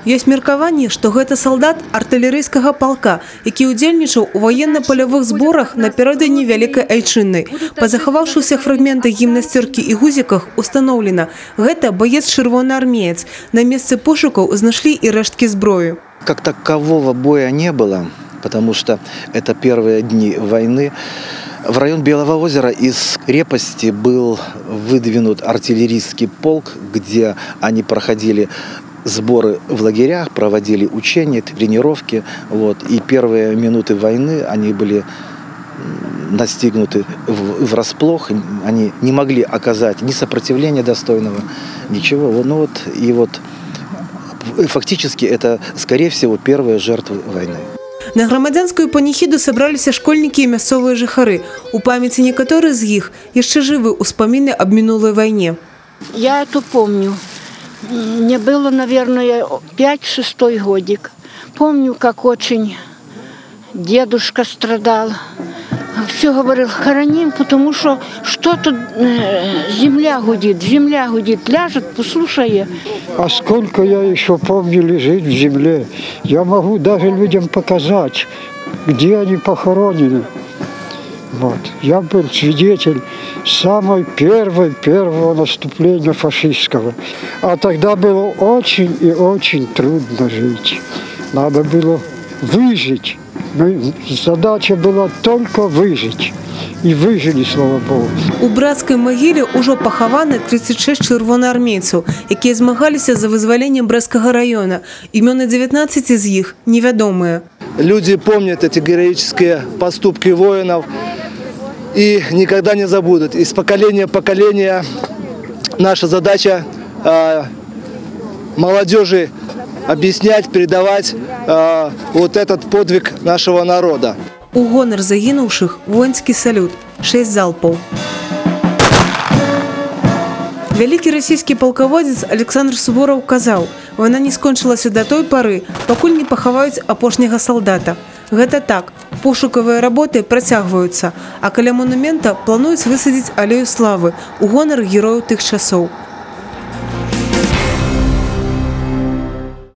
Ёсць меркаванне, што гэта салдат артылерыйскага палка, які ўдзельнічаў у ваенна-палявых зборах напярэдадні Вялікай Айчыннай. Па захаваўшыхся фрагментах гімнасцёркі і гузіках устаноўлена, гэта баец чырвонаармеец. На месцы пошукаў знайшлі і рэшткі зброі. Как такового боя не было, потому что это первые дни войны. В район Белого озера из крепости был выдвинут артиллерийский полк, где они проходили сборы в лагерях, проводили учения, тренировки. И первые минуты войны они были настигнуты врасплох. Они не могли оказать ни сопротивления достойного, ничего. Фактически это, скорее всего, первые жертвы войны. На грамадзянскую паніхіду сабраліся школьнікі і мясцовыя жыхары. У памяці некаторых з іх яшчэ жывы ўспаміны аб мінулай вайне. Я это помню. Мне было, наверное, 5-6 годик. Помню, как очень дедушка страдал. Все говорил, хороним, потому что что-то земля гудит, ляжет, послушай. А сколько я еще помню лежит в земле. Я могу даже людям показать, где они похоронены. Я был свидетель первого наступления фашистского. А тогда было очень и очень трудно жить. Надо было выжить. Задача была только выжить. І выжили, слава Богу. У братскай магіле ўжо пахаваны 36 чырвонаармейцаў, якія змагаліся за вызваленне Брэсцкага района. Імёны 19 з іх невядомыя. Люди помнят эти героические поступки воинов и никогда не забудут. Из поколения в поколение наша задача молодежи объяснять, передавать вот этот подвиг нашего народа. У гонар загінуўшых воінскі салют, 6 залпаў. Вялікі расійскі палкаводзец Александр Сувораў казаў, вайна не скончылася да той пары, пакуль не пахаваюць апошняга салдата. Гэта так, пошукавыя работы працягваюцца, а каля монумента плануюць высадзіць алею славы у гонар герояў тых часоў.